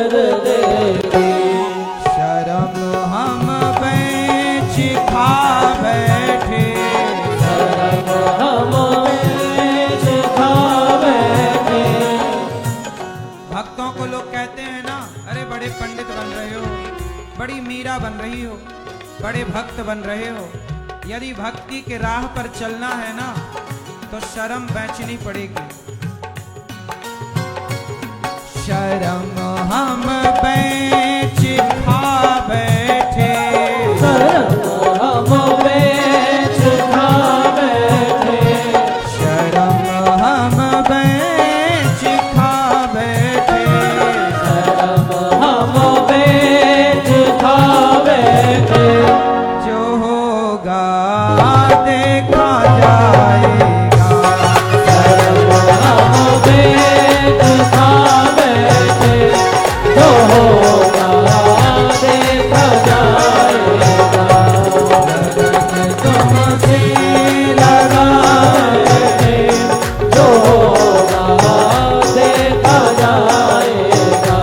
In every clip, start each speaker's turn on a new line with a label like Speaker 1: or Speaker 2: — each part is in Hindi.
Speaker 1: कर देगी।
Speaker 2: शर्म हम बेच खा बैठे,
Speaker 1: शर्म हम बेच खा बैठे।
Speaker 2: भक्तों को लोग कहते हैं ना, अरे बड़े पंडित बन रहे हो, बड़ी मीरा बन रही हो, बड़े भक्त बन रहे हो। यदि भक्ति के राह पर चलना है ना तो शर्म बेचनी पड़ेगी। शर्म हम बेच खा बैठे,
Speaker 1: शर्म हम बेच खा बैठे।
Speaker 2: शर्म हम बेच खा बैठे,
Speaker 1: शर्म हम बेच खा बैठे।
Speaker 2: जो होगा देखा जाएगा।
Speaker 1: शर्म हम बेच खा बैठे। जो होगा देखा जाएगा। लगन तुमसे लगा बैठे। जो होगा देखा जाएगा।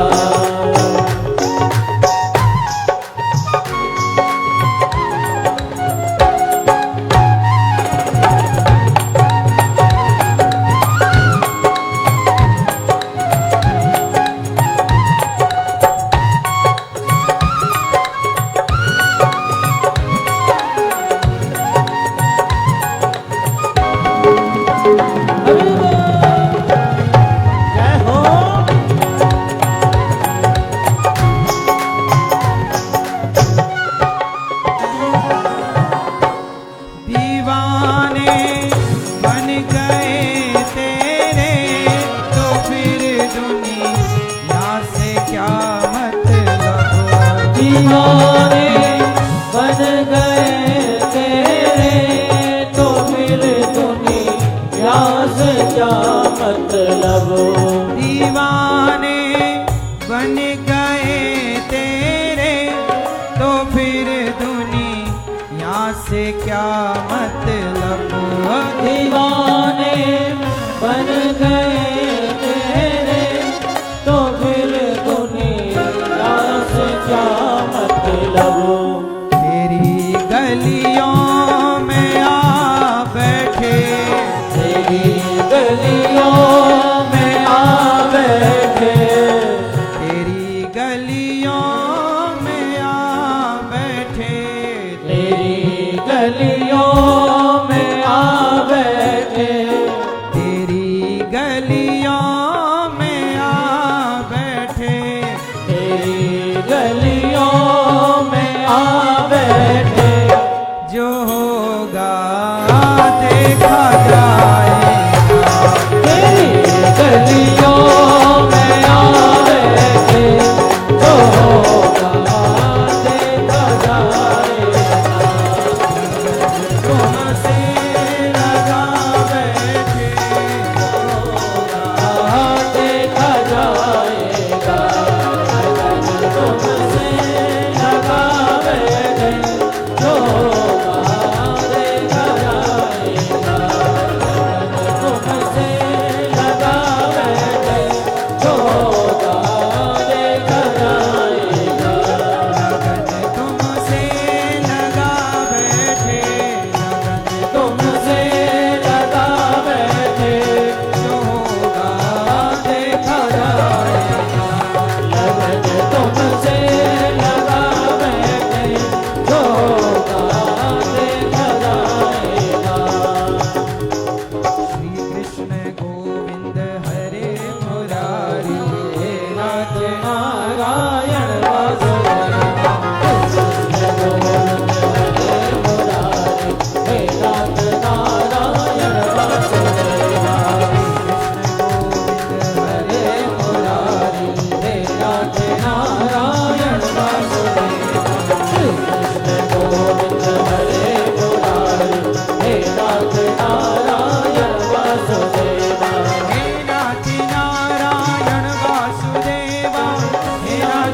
Speaker 1: जय हो।
Speaker 2: दीवाने बन गए तेरे तो फिर दुनिया से क्या मतलब।
Speaker 1: दीवाने बन गए तेरे तो फिर दुनिया से क्या मतलब।
Speaker 2: दीवाने बन गए तेरे तो फिर दुनिया से क्या मतलब।
Speaker 1: दीवाने बन गए तेरे तो फिर दुनिया से क्या मतलब।
Speaker 2: तेरी गलियों में आ बैठे,
Speaker 1: तेरी गलियों में आ बैठे।
Speaker 2: तेरी गलियों में आ बैठे,
Speaker 1: तेरी गलियों में आ बैठे।
Speaker 2: तेरी गलियों में आ बैठे।
Speaker 1: तेरी गलियों में आ बैठे।
Speaker 2: जो होगा देखा जाएगा।
Speaker 1: तेरी गलियों में आ बैठे। जो होगा देखा जाएगा।
Speaker 2: तुमसे लगा बैठे,
Speaker 1: होगा देखा जाएगा। तुमसे लगा बैठे। जो होगा देखा जाएगा। तुमसे लगा बैठे। जो होगा देखा जाएगा।
Speaker 2: लगन तुमसे लगा बैठे, लगन
Speaker 1: तुमसे लगा बैठे।
Speaker 2: जो होगा देखा जाएगा।
Speaker 1: लगन तुमसे लगा बैठे। जो होगा देखा जाएगा।
Speaker 2: श्री कृष्ण गोविंद हरे मुरारी, हे नाथ
Speaker 1: नारायण वासुदेवा। कृष्ण गोविंद हरे मुरारी। हे नाथ नारायण वासुदेवा। हरे मुरारी। हे नाथ नारायण वासुदेवा। श्री कृष्ण गोविंद हरे मुरारी। हे नाथ नारायण वासुदेवा।
Speaker 2: हे नाथ नारायण वासुदेवा, हे नाथ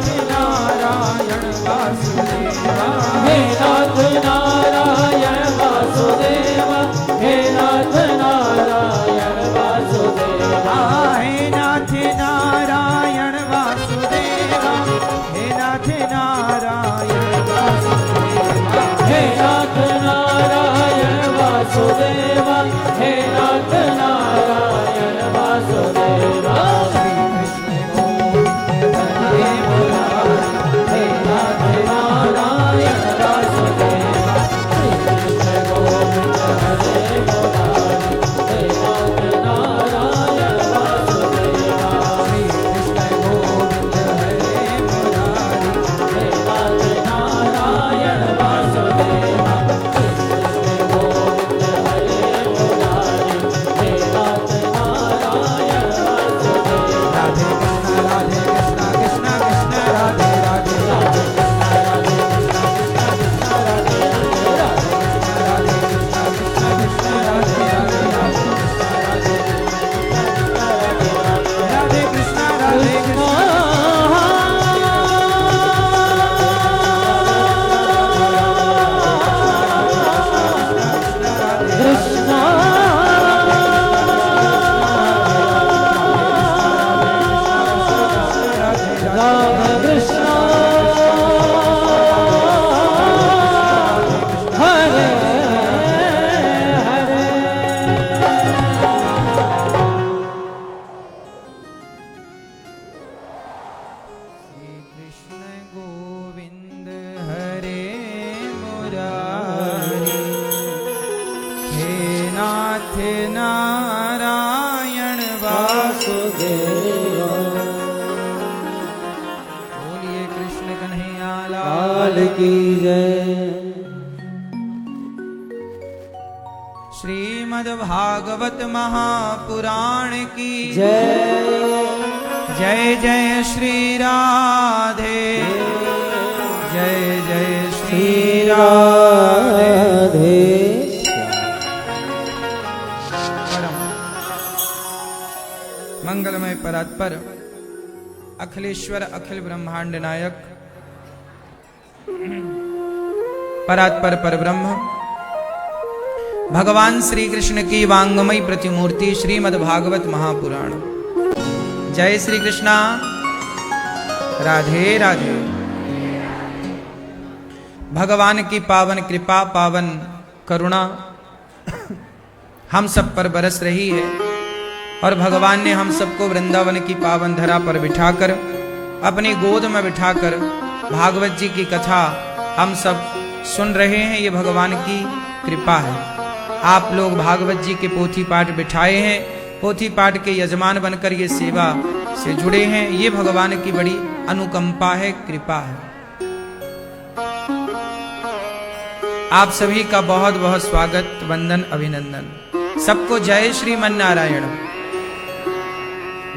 Speaker 1: लाल की जय।
Speaker 2: श्रीमद् भागवत महापुराण की
Speaker 1: जय।
Speaker 2: जय जय श्री राधे, जय जय श्री राधे। मंगलमय परात्पर अखिलेश्वर अखिल ब्रह्मांड नायक परात्पर परब्रह्म भगवान श्री कृष्ण की वांगमयी प्रतिमूर्ति श्रीमद् भागवत महापुराण। जय श्री कृष्णा, राधे राधे। भगवान की पावन कृपा, पावन करुणा हम सब पर बरस रही है और भगवान ने हम सबको वृंदावन की पावन धरा पर बिठाकर, अपनी गोद में बिठाकर भागवत जी की कथा हम सब सुन रहे हैं। ये भगवान की कृपा है। आप लोग भागवत जी के पोथी पाठ बिठाए हैं, पोथी पाठ के यजमान बनकर ये सेवा से जुड़े हैं। ये भगवान की बड़ी अनुकंपा है, कृपा है। आप सभी का बहुत बहुत स्वागत, वंदन, अभिनंदन। सबको जय श्रीमन नारायण,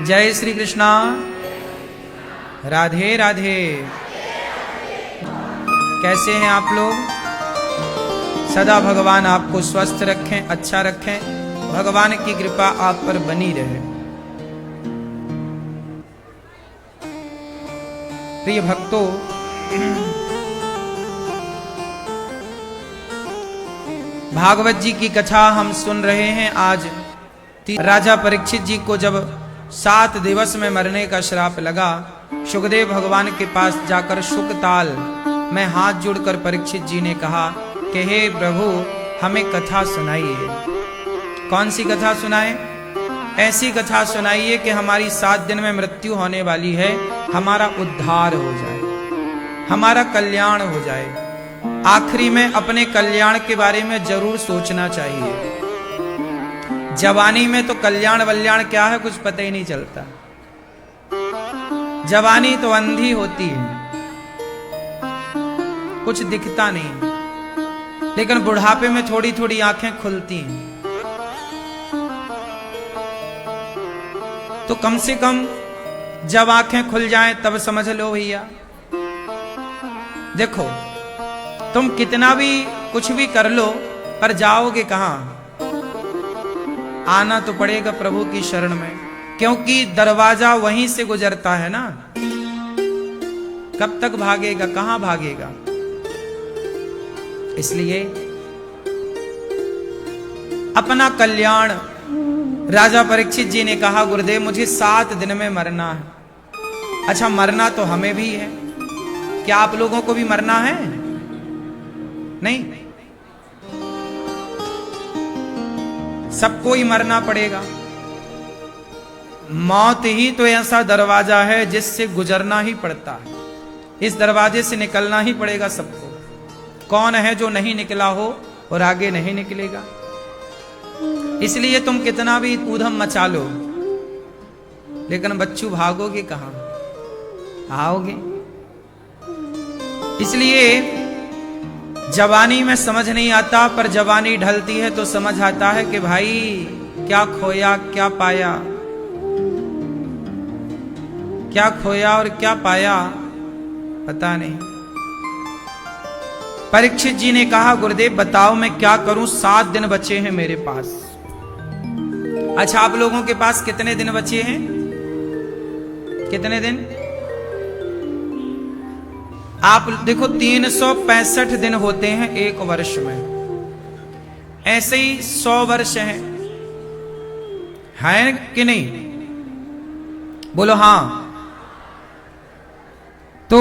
Speaker 2: जय श्री कृष्णा, राधे राधे। कैसे हैं आप लोग? सदा भगवान आपको स्वस्थ रखें, अच्छा रखें, भगवान की कृपा आप पर बनी रहे। प्रिय भक्तों, भागवत जी की कथा हम सुन रहे हैं। आज राजा परीक्षित जी को जब 7 दिवस में मरने का श्राप लगा, शुकदेव भगवान के पास जाकर शुकताल में हाथ जोड़कर परीक्षित जी ने कहा कि हे प्रभु, हमें कथा सुनाइए। कौन सी कथा सुनाए? ऐसी कथा सुनाइए कि हमारी 7 दिन में मृत्यु होने वाली है, हमारा उद्धार हो जाए, हमारा कल्याण हो जाए। आखिरी में अपने कल्याण के बारे में जरूर सोचना चाहिए। जवानी में तो कल्याण वल्याण क्या है कुछ पता ही नहीं चलता। जवानी तो अंधी होती है, कुछ दिखता नहीं, लेकिन बुढ़ापे में थोड़ी थोड़ी आंखें खुलती हैं। तो कम से कम जब आंखें खुल जाएं तब समझ लो भैया। देखो, तुम कितना भी कुछ भी कर लो, पर जाओगे कहां? आना तो पड़ेगा प्रभु की शरण में, क्योंकि दरवाजा वहीं से गुजरता है ना। कब तक भागेगा, कहां भागेगा? इसलिए अपना कल्याण, राजा परीक्षित जी ने कहा गुरुदेव मुझे 7 दिन में मरना है। अच्छा, मरना तो हमें भी है, क्या आप लोगों को भी मरना है? नहीं, सबको ही मरना पड़ेगा। मौत ही तो ऐसा दरवाजा है जिससे गुजरना ही पड़ता है। इस दरवाजे से निकलना ही पड़ेगा सबको। कौन है जो नहीं निकला हो और आगे नहीं निकलेगा? इसलिए तुम कितना भी ऊधम मचा लो, लेकिन बच्चू भागोगे कहां? आओगे। इसलिए जवानी में समझ नहीं आता, पर जवानी ढलती है तो समझ आता है कि भाई क्या खोया क्या पाया, क्या खोया और क्या पाया पता नहीं। परीक्षित जी ने कहा गुरुदेव बताओ मैं क्या करूं, 7 दिन बचे हैं मेरे पास। अच्छा, आप लोगों के पास कितने दिन बचे हैं? कितने दिन? आप देखो 365 दिन होते हैं एक वर्ष में, ऐसे ही 100 वर्ष हैं कि नहीं? बोलो हां। तो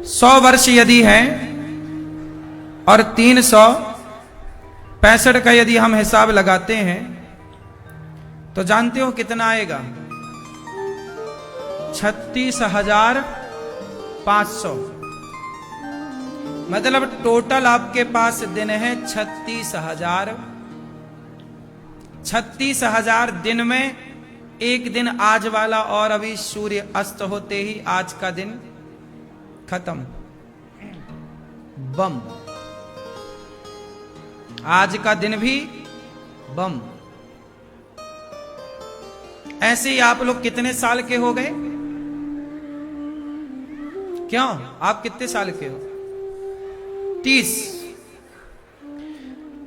Speaker 2: 100 वर्ष यदि है और 365 का यदि हम हिसाब लगाते हैं तो जानते हो कितना आएगा? 36,500। मतलब टोटल आपके पास दिन है 36,000। 36,000 दिन में एक दिन आज वाला और अभी सूर्य अस्त होते ही आज का दिन खत्म। बम। आज का दिन भी बम। ऐसे ही आप लोग कितने साल के हो गए? क्यों? आप कितने साल के हो? 30।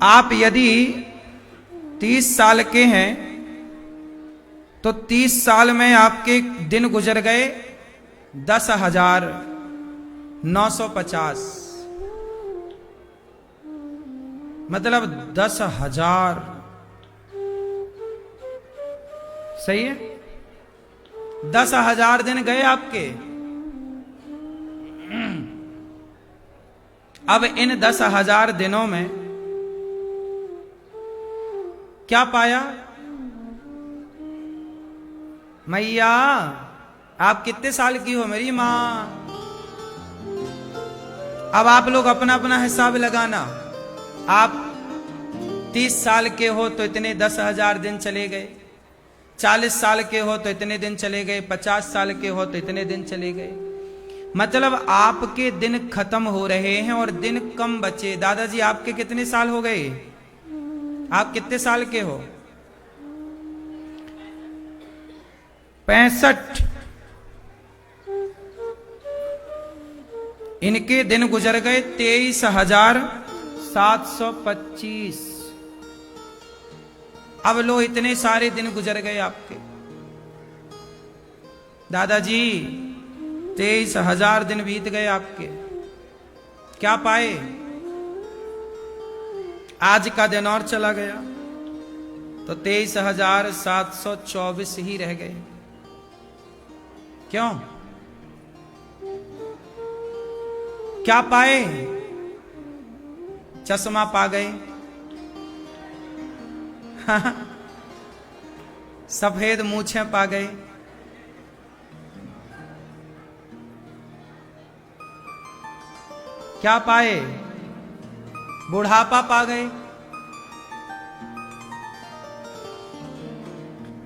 Speaker 2: आप यदि 30 साल के हैं तो 30 साल में आपके दिन गुजर गए 10,950। मतलब 10,000। सही है? 10,000 दिन गए आपके। अब इन 10,000 दिनों में क्या पाया? मैया आप कितने साल की हो मेरी मां? अब आप लोग अपना अपना हिसाब लगाना। आप 30 साल के हो तो इतने 10,000 दिन चले गए, 40 साल के हो तो इतने दिन चले गए, 50 साल के हो तो इतने दिन चले गए। मतलब आपके दिन खत्म हो रहे हैं और दिन कम बचे। दादाजी आपके कितने साल हो गए? आप कितने साल के हो? 65। इनके दिन गुजर गए 23,725। अब लो इतने सारे दिन गुजर गए आपके। दादाजी 23,000 दिन बीत गए आपके। क्या पाए? आज का दिन और चला गया तो 23,724 ही रह गए। क्यों? क्या पाए? चश्मा पा गए, सफेद मूछें पा गए, क्या पाए? बुढ़ापा पा गए।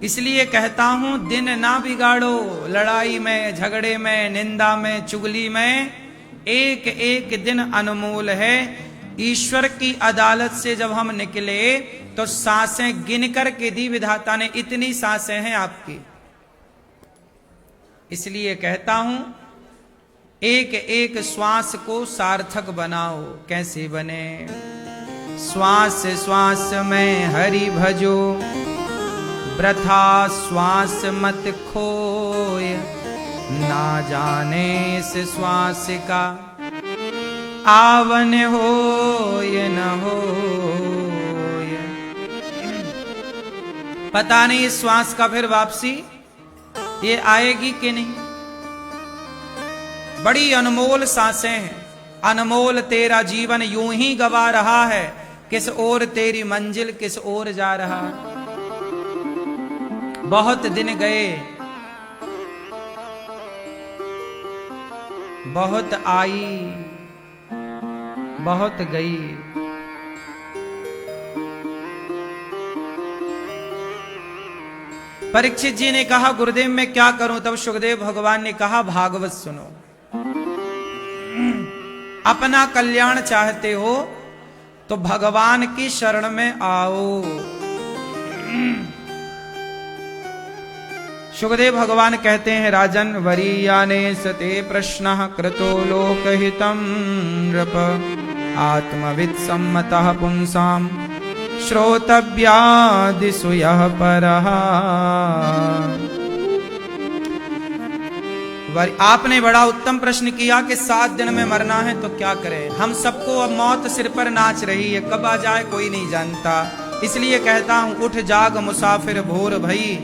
Speaker 2: इसलिए कहता हूं दिन ना बिगाड़ो। लड़ाई में, झगड़े में, निंदा में, चुगली में एक एक दिन अनमोल है। ईश्वर की अदालत से जब हम निकले तो सांसें गिन कर के दी विधाता ने। इतनी सांसें हैं आपकी। इसलिए कहता हूं एक एक श्वास को सार्थक बनाओ। कैसे बने? श्वास श्वास में हरि भजो, वृथा श्वास मत खोय, ना जाने से श्वास का आवन हो ये न हो। पता नहीं इस श्वास का फिर वापसी ये आएगी कि नहीं। बड़ी अनमोल सांसें हैं। अनमोल तेरा जीवन यूं ही गवा रहा है। किस ओर तेरी मंजिल, किस ओर जा रहा है। बहुत दिन गए, बहुत आई, बहुत गई। परीक्षित जी ने कहा गुरुदेव मैं क्या करूं? तब सुखदेव भगवान ने कहा भागवत सुनो। अपना कल्याण चाहते हो तो भगवान की शरण में आओ। सुखदेव भगवान कहते हैं राजन वरीयाने सते प्रश्नः कृतो लोकहितं नृप आत्मविद सम्मतः पुंसां श्रोतव्यादिषु यः परः। आपने बड़ा उत्तम प्रश्न किया कि 7 दिन में मरना है तो क्या करें। हम सबको अब मौत सिर पर नाच रही है, कब आ जाए कोई नहीं जानता। इसलिए कहता हूं उठ जाग मुसाफिर भोर भई,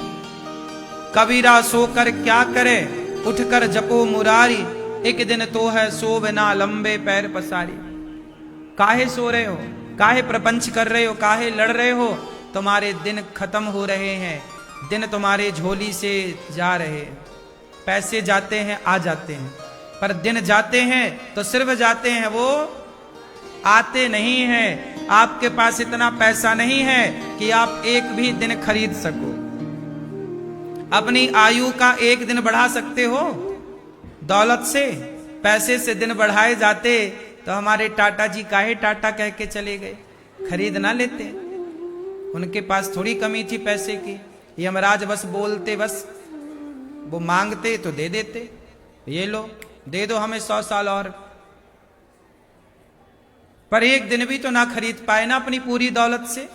Speaker 2: कबीरा सोकर क्या करे, उठकर जपो मुरारी। एक दिन तो है सो बिना लंबे पैर पसारी। काहे सो रहे हो? काहे प्रपंच कर रहे हो? काहे लड़ रहे हो? तुम्हारे दिन खत्म हो रहे हैं। दिन तुम्हारे झोली से जा रहे हैं। पैसे जाते हैं, आ जाते हैं, पर दिन जाते हैं तो सिर्फ जाते हैं, वो आते नहीं हैं। आपके पास इतना पैसा नहीं है कि आप एक भी दिन खरीद सको। अपनी आयु का एक दिन बढ़ा सकते हो दौलत से? पैसे से दिन बढ़ाए जाते तो हमारे टाटा जी काहे टाटा कह के चले गए, खरीद ना लेते? उनके पास थोड़ी कमी थी पैसे की, यमराज बस बोलते, बस वो मांगते तो दे देते, ये लो दे दो हमें 100 साल और। पर एक दिन भी तो ना खरीद पाए ना अपनी पूरी दौलत से।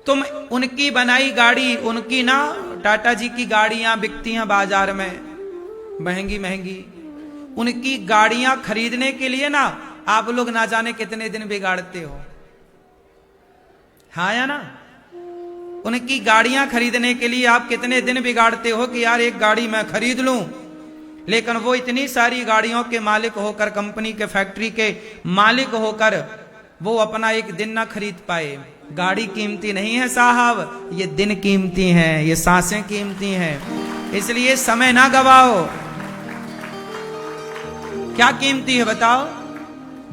Speaker 2: तुम उनकी बनाई गाड़ी, उनकी ना टाटा जी की गाड़ियां बिकती हैं बाजार में महंगी महंगी, उनकी गाड़ियां खरीदने के लिए ना आप लोग ना जाने कितने दिन बिगाड़ते हो, हाँ या ना? उनकी गाड़ियां खरीदने के लिए आप कितने दिन बिगाड़ते हो कि यार एक गाड़ी मैं खरीद लूं, लेकिन वो इतनी सारी गाड़ियों के मालिक होकर, कंपनी के फैक्ट्री के मालिक होकर वो अपना एक दिन ना खरीद पाए। गाड़ी कीमती नहीं है साहब, ये दिन कीमती हैं, ये सांसें कीमती हैं, इसलिए समय ना गवाओ। क्या कीमती है बताओ?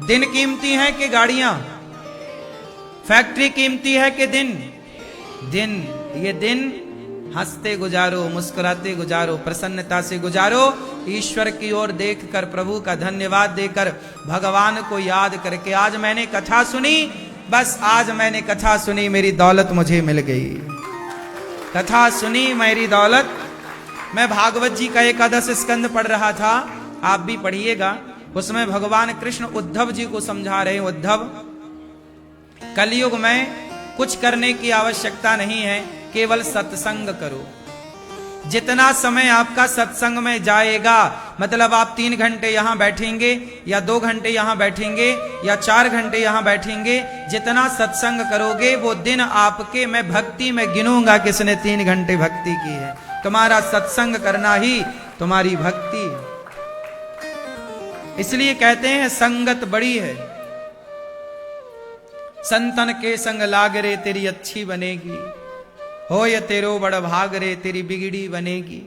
Speaker 2: दिन कीमती है कि गाड़ियां? फैक्ट्री कीमती है कि दिन? दिन। ये दिन हंसते गुजारो, मुस्कुराते गुजारो, प्रसन्नता से गुजारो, ईश्वर की ओर देखकर, प्रभु का धन्यवाद देकर, भगवान को याद करके। आज मैंने कथा सुनी, बस आज मैंने कथा सुनी, मेरी दौलत मुझे मिल गई। कथा सुनी मेरी दौलत। मैं भागवत जी का एकादश स्कंद पढ़ रहा था, आप भी पढ़िएगा। उसमें भगवान कृष्ण उद्धव जी को समझा रहे हैं, उद्धव कलयुग में कुछ करने की आवश्यकता नहीं है, केवल सत्संग करो। जितना समय आपका सत्संग में जाएगा, मतलब आप 3 घंटे यहां बैठेंगे या 2 घंटे यहां बैठेंगे या 4 घंटे यहां बैठेंगे, जितना सत्संग करोगे वो दिन आपके, मैं भक्ति में गिनूंगा किसने 3 घंटे भक्ति की है। तुम्हारा सत्संग करना ही तुम्हारी भक्ति। इसलिए कहते हैं संगत बड़ी है, संतन के संग लाग रे तेरी अच्छी बनेगी, हो ये तेरो बड़ भाग रे तेरी बिगड़ी बनेगी।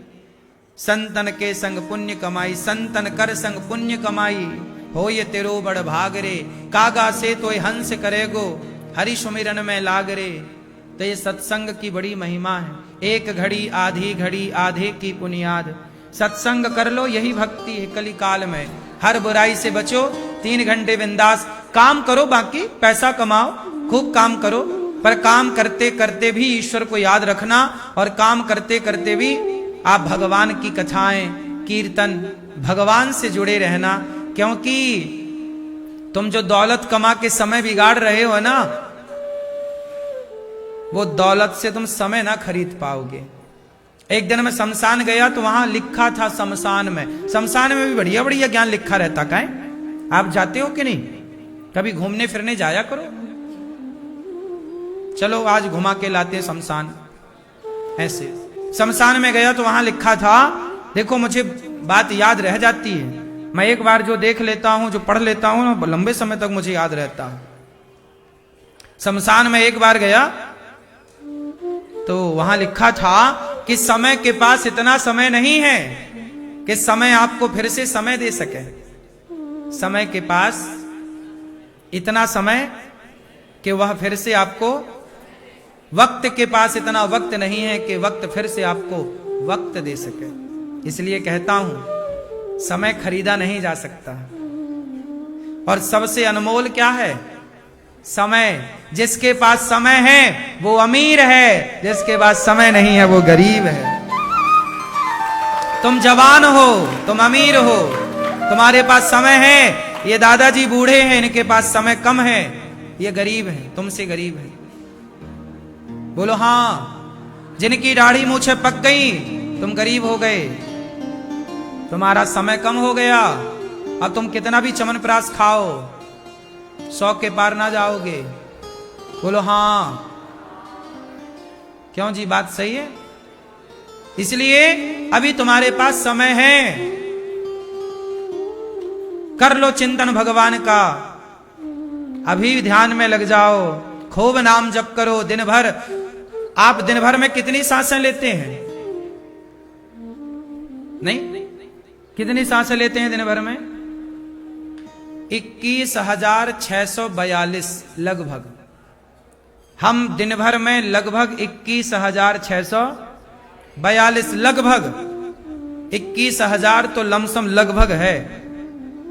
Speaker 2: संतन के संग पुण्य कमाई, संतन कर संग पुण्य कमाई, हो ये तेरो बड़ भाग रे। कागा से तो हंस करेगो, हरि सुमिरन में लाग रे। तो ये सत्संग की बड़ी महिमा है। एक घड़ी आधी घड़ी आधे की पुनियाद, सत्संग कर लो, यही भक्ति है कली काल में। हर बुराई से बचो, 3 घंटे बिंदास काम करो, बाकी पैसा कमाओ, खूब काम करो, पर काम करते करते भी ईश्वर को याद रखना, और काम करते करते भी आप भगवान की कथाएं, कीर्तन, भगवान से जुड़े रहना। क्योंकि तुम जो दौलत कमा के समय बिगाड़ रहे हो ना, वो दौलत से तुम समय ना खरीद पाओगे। एक दिन मैं शमशान गया तो वहां लिखा था, शमशान में भी बढ़िया बढ़िया ज्ञान लिखा रहता। का आप जाते हो कि नहीं? कभी घूमने फिरने जाया करो। चलो आज घुमा के लाते हैं शमशान। ऐसे शमशान में गया तो वहां लिखा था, देखो मुझे बात याद रह जाती है, मैं एक बार जो देख लेता हूं, जो पढ़ लेता हूं, लंबे समय तक मुझे याद रहता है। शमशान में एक बार गया तो वहां लिखा था कि समय के पास इतना समय नहीं है कि समय आपको फिर से समय दे सके। समय के पास इतना समय कि वह फिर से आपको, वक्त के पास इतना वक्त नहीं है कि वक्त फिर से आपको वक्त दे सके। इसलिए कहता हूं समय खरीदा नहीं जा सकता, और सबसे अनमोल क्या है? समय। जिसके पास समय है वो अमीर है, जिसके पास समय नहीं है वो गरीब है। तुम जवान हो, तुम अमीर हो, तुम्हारे पास समय है। ये दादाजी बूढ़े हैं, इनके पास समय कम है, ये गरीब है, तुमसे गरीब है। बोलो हां। जिनकी दाढ़ी मूछें पक गई, तुम गरीब हो गए, तुम्हारा समय कम हो गया। अब तुम कितना भी चमनप्राश खाओ, 100 के पार ना जाओगे। बोलो हां। क्यों जी, बात सही है। इसलिए अभी तुम्हारे पास समय है, कर लो चिंतन भगवान का, अभी ध्यान में लग जाओ, खूब नाम जप करो दिन भर। आप दिन भर में कितनी सांसें लेते हैं? नहीं, कितनी सांसें लेते हैं दिन भर में? 21,642 लगभग। हम दिन भर में लगभग 21,600 42 लगभग 21,000 तो लमसम लगभग है।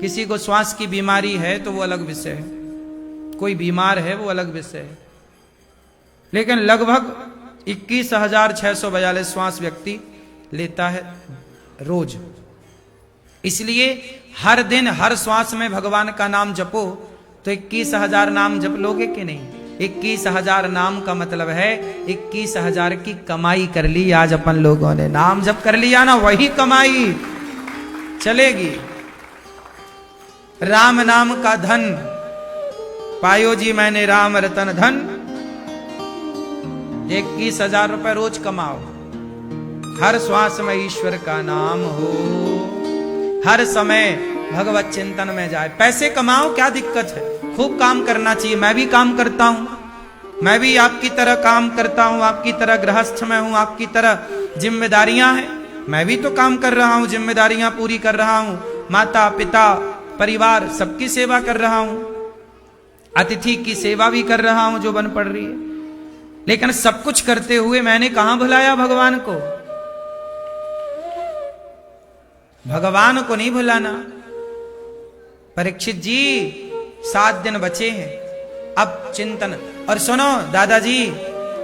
Speaker 2: किसी को श्वास की बीमारी है तो वो अलग विषय है, कोई बीमार है वो अलग विषय है, लेकिन लगभग 21,642 श्वास व्यक्ति लेता है रोज। इसलिए हर दिन हर श्वास में भगवान का नाम जपो तो 21,000 नाम जप लोगे कि नहीं? 21,000 नाम का मतलब है 21,000 की कमाई कर ली आज अपन लोगों ने। नाम जप कर लिया ना, वही कमाई चलेगी। राम नाम का धन पायो जी मैंने राम रतन धन। 21,000 रुपए रोज कमाओ, हर श्वास में ईश्वर का नाम हो, हर समय भगवत चिंतन में जाए। पैसे कमाओ, क्या दिक्कत है, खूब काम करना चाहिए। मैं भी काम करता हूं, मैं भी आपकी तरह काम करता हूं, आपकी तरह गृहस्थ में हूं, आपकी तरह जिम्मेदारियां हैं। मैं भी तो काम कर रहा हूं, जिम्मेदारियां पूरी कर रहा हूं, माता पिता परिवार सबकी सेवा कर रहा हूं, अतिथि की सेवा भी कर रहा हूं जो बन पड़ रही है। लेकिन सब कुछ करते हुए मैंने कहां भुलाया भगवान को? भगवान को नहीं भुलाना। परीक्षित जी 7 दिन बचे हैं, अब चिंतन। और सुनो दादाजी,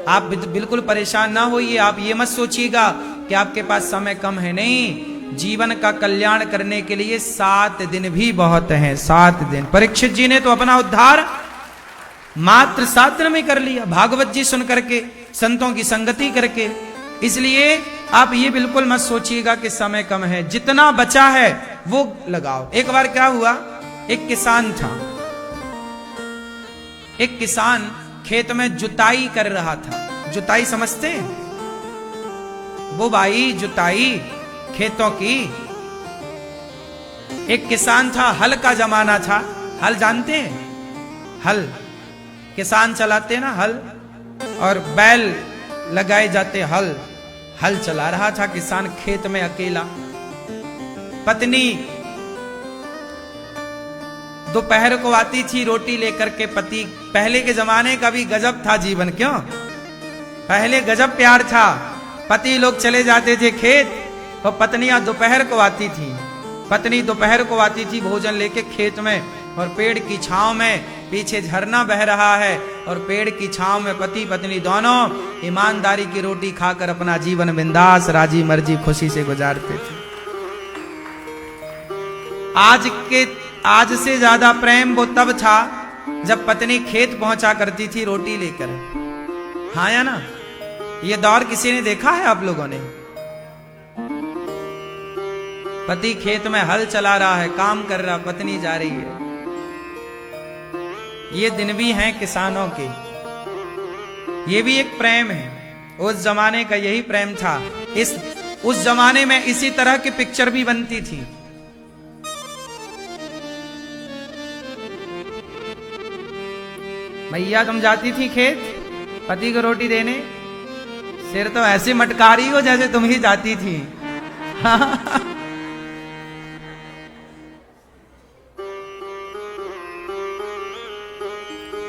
Speaker 2: आप बिल्कुल परेशान ना होइए, आप ये मत सोचिएगा कि आपके पास समय कम है। नहीं, जीवन का कल्याण करने के लिए 7 दिन भी बहुत हैं। 7 दिन। परीक्षित जी ने तो अपना उद्धार मात्र 7 दिन में कर लिया, भागवत जी सुन करके, संतों की संगति करके। इसलिए आप ये बिल्कुल मत सोचिएगा कि समय कम है, जितना बचा है वो लगाओ। एक बार क्या हुआ, एक किसान था, एक किसान खेत में जुताई कर रहा था। जुताई समझते हैं? वो भाई जुताई खेतों की। एक किसान था, हल का जमाना था। हल जानते हैं? हल किसान चलाते ना हल, और बैल लगाए जाते हल। हल चला रहा था किसान खेत में अकेला। पत्नी दोपहर को आती थी रोटी लेकर के। पति, पहले के जमाने का भी गजब था जीवन, क्यों? पहले गजब प्यार था। पति लोग चले जाते थे खेत और पत्नियां दोपहर को आती थी। पत्नी दोपहर को आती थी भोजन लेके खेत में, और पेड़ की छांव में, पीछे झरना बह रहा है और पेड़ की छांव में पति पत्नी दोनों ईमानदारी की रोटी खाकर अपना जीवन बिंदास राजी मर्जी खुशी से गुजारते थे। आज से ज्यादा प्रेम वो तब था जब पत्नी खेत पहुंचा करती थी रोटी लेकर। हाँ या ना? ये दौर किसी ने देखा है आप लोगों ने? पति खेत में हल चला रहा है, काम कर रहा, पत्नी जा रही है। ये दिन भी हैं किसानों के। ये भी एक प्रेम है, उस जमाने का यही प्रेम था। उस जमाने में इसी तरह की पिक्चर भी बनती थी। मैया तुम जाती थी खेत पति को रोटी देने, सिर तो ऐसे मटका रही हो जैसे तुम ही जाती थी।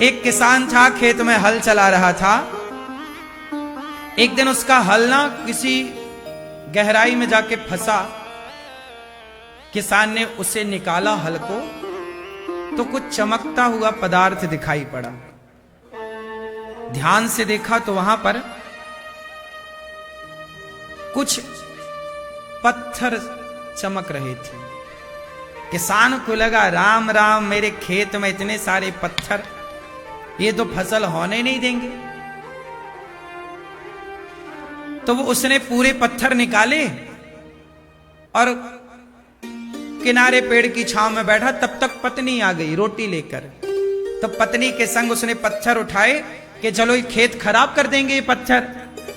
Speaker 2: एक किसान था, खेत में हल चला रहा था। एक दिन उसका हल ना किसी गहराई में जाके फंसा। किसान ने उसे निकाला हल को, तो कुछ चमकता हुआ पदार्थ दिखाई पड़ा। ध्यान से देखा तो वहां पर कुछ पत्थर चमक रहे थे। किसान को लगा राम राम, मेरे खेत में इतने सारे पत्थर, ये तो फसल होने नहीं देंगे। तो वो उसने पूरे पत्थर निकाले और किनारे पेड़ की छांव में बैठा। तब तक पत्नी आ गई रोटी लेकर। तो पत्नी के संग उसने पत्थर उठाए कि चलो ये खेत खराब कर देंगे, ये पत्थर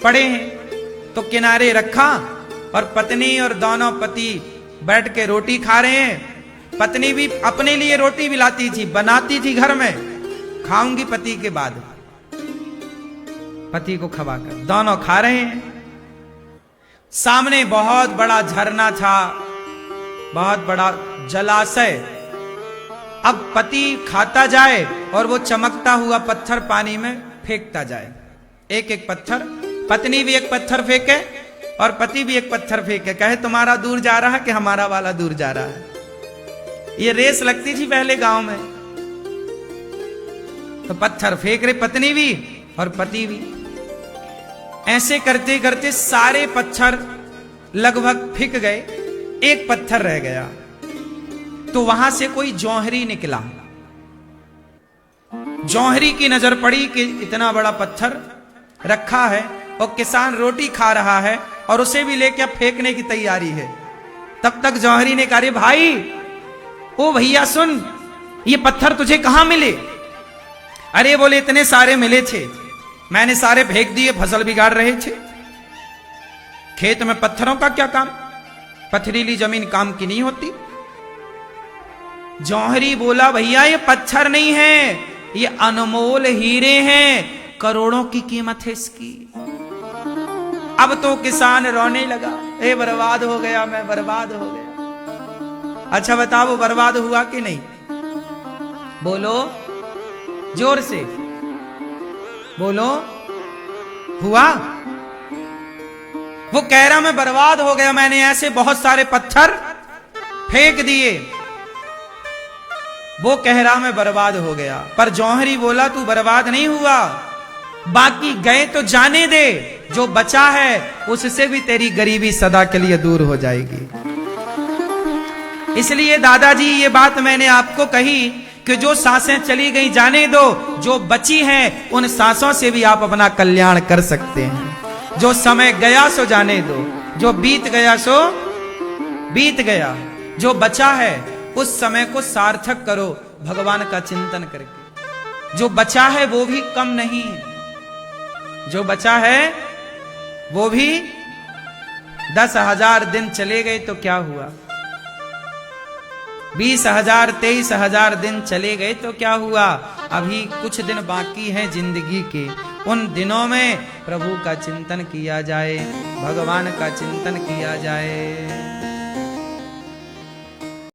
Speaker 2: पड़े हैं। तो किनारे रखा और पत्नी और दोनों पति बैठ के रोटी खा रहे हैं। पत्नी भी अपने लिए रोटी भी लाती थी, बनाती थी घर में, खाऊंगी पति के बाद, पति को खवाकर। दोनों खा रहे हैं। सामने बहुत बड़ा झरना था, बहुत बड़ा जलाशय। अब पति खाता जाए और वो चमकता हुआ पत्थर पानी में फेंकता जाए, एक एक पत्थर। पत्नी भी एक पत्थर फेंके, और पति भी एक पत्थर फेंके, कहे तुम्हारा दूर जा रहा है कि हमारा वाला दूर जा रहा है। ये रेस लगती थी पहले गांव में। तो पत्थर फेंक रहे पत्नी भी और पति भी। ऐसे करते करते सारे पत्थर लगभग फेंक गए, एक पत्थर रह गया। तो वहां से कोई जौहरी निकला। जौहरी की नजर पड़ी कि इतना बड़ा पत्थर रखा है और किसान रोटी खा रहा है और उसे भी लेके अब फेंकने की तैयारी है। तब तक जौहरी ने कहा, भाई ओ भैया सुन, ये पत्थर तुझे कहां मिले? अरे बोले इतने सारे मिले थे, मैंने सारे फेंक दिए, फसल बिगाड़ रहे थे। खेत में पत्थरों का क्या काम, पथरीली जमीन काम की नहीं होती। जौहरी बोला, भैया ये पत्थर नहीं है, ये अनमोल हीरे हैं, करोड़ों की कीमत है इसकी। अब तो किसान रोने लगा, ए बर्बाद हो गया, मैं बर्बाद हो गया। अच्छा बताओ वो बर्बाद हुआ कि नहीं? बोलो जोर से बोलो, हुआ? वो कह रहा मैं बर्बाद हो गया, मैंने ऐसे बहुत सारे पत्थर फेंक दिए। वो कह रहा मैं बर्बाद हो गया। पर जौहरी बोला तू बर्बाद नहीं हुआ, बाकी गए तो जाने दे, जो बचा है उससे भी तेरी गरीबी सदा के लिए दूर हो जाएगी। इसलिए दादाजी ये बात मैंने आपको कही कि जो सांसें चली गई जाने दो, जो बची हैं उन सांसों से भी आप अपना कल्याण कर सकते हैं। जो समय गया सो जाने दो, जो बीत गया सो बीत गया, जो बचा है उस समय को सार्थक करो भगवान का चिंतन करके। जो बचा है वो भी कम नहीं है, जो बचा है वो भी 10,000 दिन चले गए तो क्या हुआ, 20,000 23,000 दिन चले गए तो क्या हुआ। अभी कुछ दिन बाकी हैं जिंदगी के, उन दिनों में प्रभु का चिंतन किया जाए, भगवान का चिंतन किया जाए।